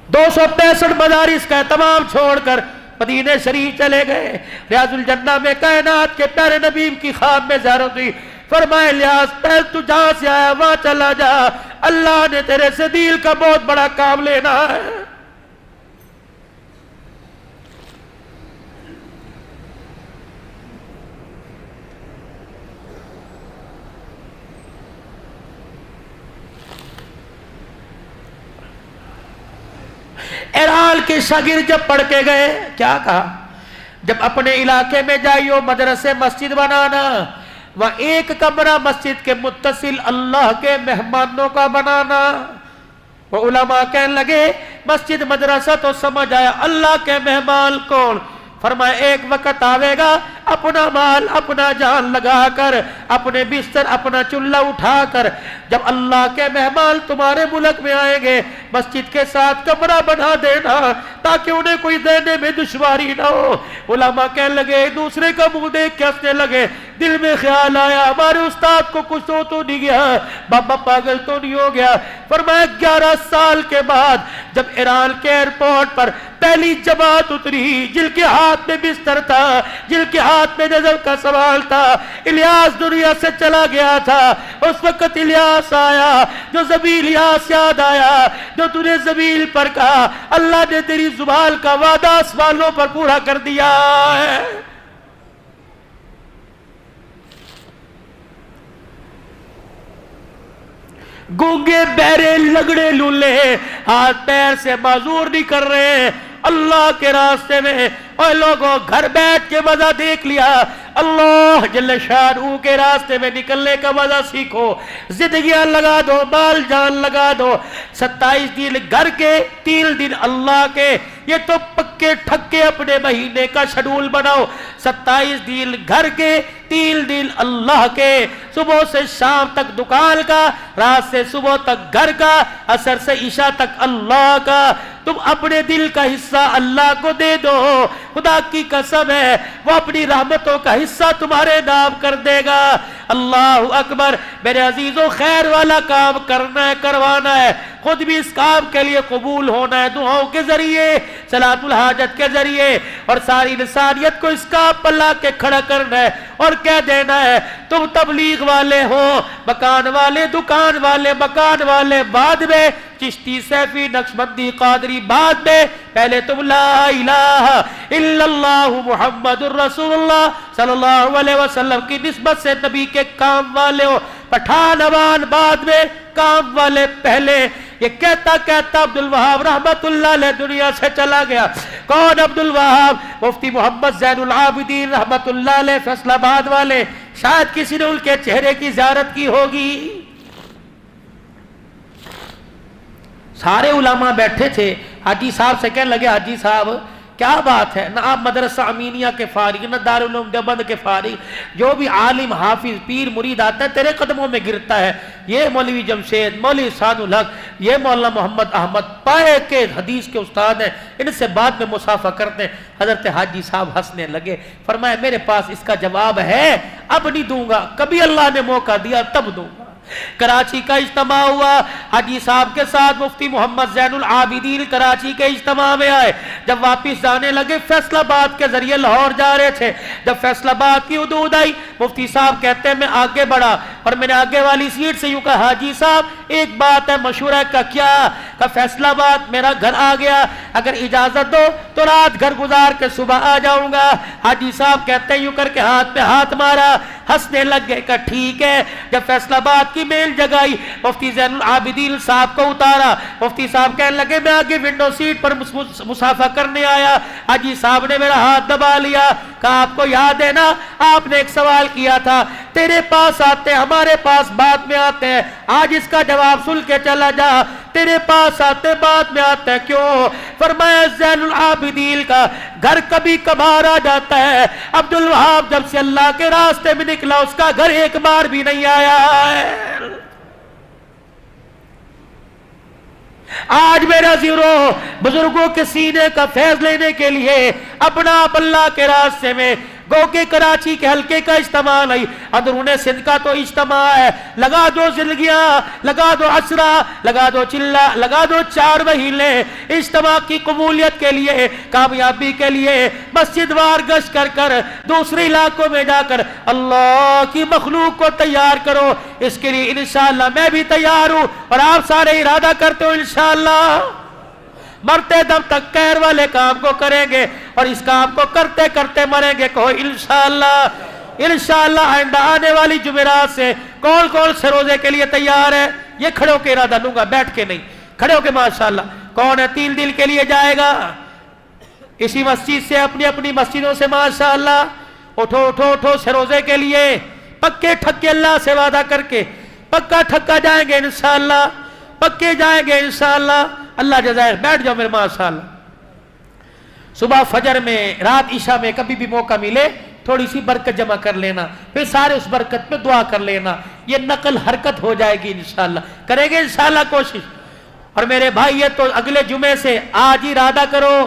265 مدارس کا تمام چھوڑ کر مدینہ شریف چلے گئے۔ ریاض الجنہ میں کائنات کے پیارے نبی کی خواب میں زیارت ہوئی۔ فرمایا الیاس پہل تو جہاں سے آیا وہاں چلا جا، اللہ نے تیرے سے دل کا بہت بڑا کام لینا ہے۔ ایران کے شاگرد جب پڑھ کے گئے، کیا کہا؟ جب اپنے علاقے میں جائیو مدرسے مسجد بنانا، وہ ایک کمرہ مسجد کے متصل اللہ کے مہمانوں کا بنانا، وہ علماء کہنے لگے مسجد مدرسہ تو سمجھ آیا، اللہ کے مہمان کون؟ فرمایا ایک وقت آوے گا اپنا مال اپنا جان لگا کر، اپنے بستر اپنا چولہا اٹھا کر، جب اللہ کے مہمان تمہارے ملک میں آئیں گے مسجد کے ساتھ کمرہ بنا دینا تاکہ انہیں کوئی دینے میں دشواری نہ ہو۔ علماء کہنے لگے ایک دوسرے کا منہ دیکھ کے ہنسنے لگے، دل میں خیال آیا ہمارے استاد کو کچھ تو نہیں گیا، بابا پاگل تو نہیں ہو گیا۔ فرمایا 11 سال کے بعد جب ایران کے ایئرپورٹ پر پہلی جماعت اتری، جن کے ہاتھ میں بستر تھا، جن کے ہاتھ میں نظر کا سوال تھا، الیاس دنیا سے چلا گیا تھا، اس وقت الیاس آیا، جو زبیل الیاس یاد آیا جو تو نے زبیل پر کہا، اللہ نے تیری زبان کا وعدہ آسمانوں پر پورا کر دیا ہے۔ گونگے بہرے لگڑے لولے ہاتھ پیر سے معذور نہیں کر رہے اللہ کے راستے میں۔ اور لوگوں گھر بیٹھ کے مزہ دیکھ لیا، اللہ جل شانہ کے راستے میں نکلنے کا مزہ سیکھو، زندگیاں لگا دو، مال جان لگا دو، 27 دن گھر کے 3 دن اللہ کے، یہ تو پکے ٹھکے اپنے مہینے کا شیڈول بناؤ، 27 دن گھر کے 3 دن اللہ کے، صبح سے شام تک دکان کا، رات سے صبح تک گھر کا، عصر سے عشاء تک اللہ کا۔ تم اپنے دل کا حصہ اللہ کو دے دو، خدا کی قسم ہے وہ اپنی رحمتوں کا حصہ تمہارے نام کر دے گا۔ اللہ اکبر۔ میرے عزیزوں خیر والا کام کرنا ہے، کروانا ہے، خود بھی اس کام کے لیے قبول ہونا ہے، دعاؤں کے ذریعے، صلاۃ الحاجت کے ذریعے، اور ساری انسانیت کو اس کام پر لا کے کھڑا کرنا ہے اور کہہ دینا ہے تم تبلیغ والے ہو، مکان والے، دکان والے، مکان والے بعد میں، چشتی سیفی نقشبندی قادری بعد میں، پہلے تم لا الہ الا اللہ محمد الرسول اللہ صلی اللہ علیہ وسلم کی نسبت سے نبی کے کام والے ہو، پٹھان عوان بعد میں، کام والے پہلے۔ یہ کہتا کہتا عبدالوہاب رحمت اللہ علیہ دنیا سے چلا گیا۔ کون عبدالوہاب؟ مفتی محمد زین العابدین رحمت اللہ علیہ فیصل آباد والے، شاید کسی نے ان کے چہرے کی زیارت کی ہوگی۔ سارے علماء بیٹھے تھے، حاجی صاحب سے کہنے لگے حاجی صاحب کیا بات ہے، نہ آپ مدرسہ امینیہ کے فارغ، نہ دارالعلوم دیوبند کے فارغ، جو بھی عالم حافظ پیر مرید آتا ہے تیرے قدموں میں گرتا ہے، یہ مولوی جمشید، مولوی احسان الحق، یہ مولانا محمد احمد پائے کے حدیث کے استاد ہیں، ان سے بعد میں مصافحہ کرتے ہیں۔ حضرت حاجی صاحب ہنسنے لگے، فرمایا میرے پاس اس کا جواب ہے، اب نہیں دوں گا، کبھی اللہ نے موقع دیا تب دوں گا۔ کراچی کا اجتماع ہوا، حاجی صاحب کے ساتھ مفتی محمد زین العابدین کراچی کے اجتماع میں آئے، جب واپس جانے لگے فیصل آباد کے ذریعے لاہور جا رہے تھے، جب فیصل آباد کی حدود آئی مفتی صاحب کہتے ہیں میں آگے بڑھا اور میں نے آگے والی سیٹ سے یوں کہا حاجی صاحب ایک بات ہے مشورہ کا، کیا؟ کہ فیصل آباد میرا گھر آ گیا، اگر اجازت دو تو رات گھر گزار کے صبح آ جاؤں گا۔ حاجی صاحب کہتے ہیں یوں کر کے ہاتھ پہ ہاتھ مارا، ہنسنے لگ گئے کہ ٹھیک ہے۔ جب فیصل آباد کی میل جگائی، مفتی زین العابدین صاحب کو اتارا، مفتی صاحب کہنے لگے میں آگے ونڈو سیٹ پر مصافحہ کرنے آیا، حاجی صاحب نے میرا ہاتھ دبا لیا، کہا آپ کو یاد ہے نا آپ نے ایک سوال کیا تھا، تیرے پاس آتے ہمارے پاس بعد میں آتے ہیں، آج اس کا جواب سن کے چلا جا، تیرے پاس آتے بعد میں آتے ہیں کیوں؟ فرمایا زین العابدین کا گھر کبھی کبھار آ جاتا ہے، عبدالوہاب جب سے اللہ کے راستے میں نکلا اس کا گھر ایک بار بھی نہیں آیا ہے۔ آج میرا زیرو بزرگوں کے سینے کا فیض لینے کے لیے اپنا آپ اللہ کے راستے میں، گو کہ کراچی کے حلقے کا اجتماع نہیں، اندرون سندھ کا تو اجتماع ہے، لگا دو زندگیاں، لگا دو عشرہ، لگا دو چلہ، لگا دو 4 مہینے اجتماع کی قبولیت کے لیے، کامیابی کے لیے، مسجد وار گشت کر کر دوسرے علاقوں میں جا کر اللہ کی مخلوق کو تیار کرو۔ اس کے لیے انشاءاللہ میں بھی تیار ہوں اور آپ سارے ارادہ کرتے ہو انشاءاللہ مرتے دم تک خیر والے کام کو کریں گے اور اس کام کو کرتے کرتے مریں گے۔ کہو انشاءاللہ۔ انشاءاللہ آئندہ آنے والی جمعرات سے کون کون سے روزے کے لیے تیار ہے؟ یہ کھڑے ہو کے ارادہ لوں گا، بیٹھ کے نہیں، کھڑے ہو کے ماشاءاللہ۔ کون ہے 3 دن کے لیے جائے گا اسی مسجد سے اپنی اپنی مسجدوں سے ماشاءاللہ؟ اٹھو اٹھو اٹھو سے روزے کے لیے، پکے ٹھکے اللہ سے وعدہ کر کے پکا ٹھکا جائیں گے انشاءاللہ، پکے جائیں گے انشاءاللہ. اللہ جزائر. بیٹھ جاؤ میرے ماشاءاللہ. صبح فجر میں، رات عشاء میں کبھی بھی موقع ملے تھوڑی سی برکت جمع کر لینا، پھر سارے اس برکت پہ دعا کر لینا. یہ نقل حرکت ہو جائے گی انشاءاللہ. کریں گے انشاءاللہ کوشش. اور میرے بھائی یہ تو اگلے جمعے سے آج ہی ارادہ کرو،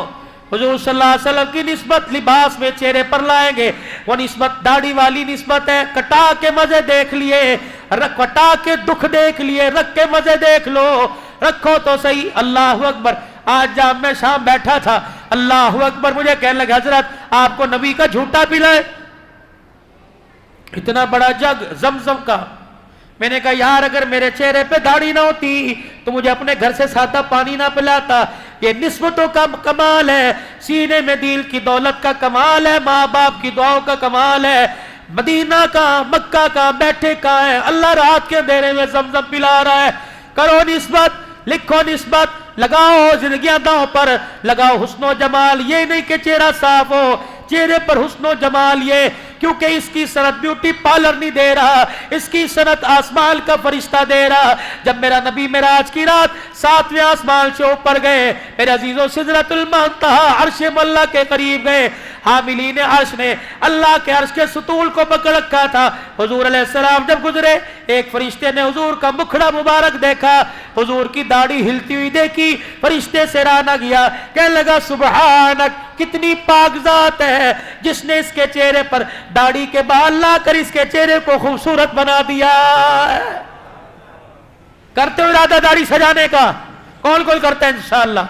حضور صلی اللہ علیہ وسلم کی نسبت لباس میں چہرے پر لائیں گے. وہ نسبت داڑھی والی نسبت ہے. کٹا کے مزے دیکھ لیے، کٹا کے دکھ دیکھ لیے، رکھ کے مزے دیکھ لو. رکھو تو صحیح. اللہ اکبر. آج جب میں شام بیٹھا تھا، اللہ اکبر، مجھے کہنے لگا حضرت آپ کو نبی کا جھوٹا پلائے، اتنا بڑا جگ زمزم کا. میں نے کہا یار اگر میرے چہرے پہ داڑھی نہ ہوتی تو مجھے اپنے گھر سے سادہ پانی نہ پلاتا. یہ نسبتوں کا کمال ہے، سینے میں دل کی دولت کا کمال ہے، ماں باپ کی دعاؤں کا کمال ہے. مدینہ کا، مکہ کا، بیٹھے کا ہے. اللہ رات کے اندھیرے میں زمزم پلا رہا ہے. کرو نسبت، لکھو نسبت، لگاؤ زندگیاں داؤں پر، لگاؤ حسن و جمال. یہ نہیں کہ چہرہ صاف ہو، چہرے پر حسن و جمال. یہ کیونکہ اس کی صنعت بیوٹی پارلر نہیں دے رہا، اس کی صنعت آسمان کا فرشتہ دے رہا. جب میرا نبی معراج کی رات 7ویں آسمان سے اوپر گئے، میرے عزیزوں سدرۃ المنتہا عرش اللہ کے قریب گئے. حاملین عرش نے اللہ کے عرش کے ستون کو پکڑ رکھا تھا. حضور علیہ السلام جب گزرے، ایک فرشتے نے حضور کا مکھڑا مبارک دیکھا، حضور کی داڑھی ہلتی ہوئی دیکھی. فرشتے سے راہ نہ گیا، کہنے لگا سبحانک، کتنی پاک ذات ہے جس نے اس کے چہرے پر داڑھی کے بال لا کر اس کے چہرے کو خوبصورت بنا دیا. کرتے ہو ارادہ داڑھی سجانے کا؟ کون کون کرتا ہے انشاءاللہ؟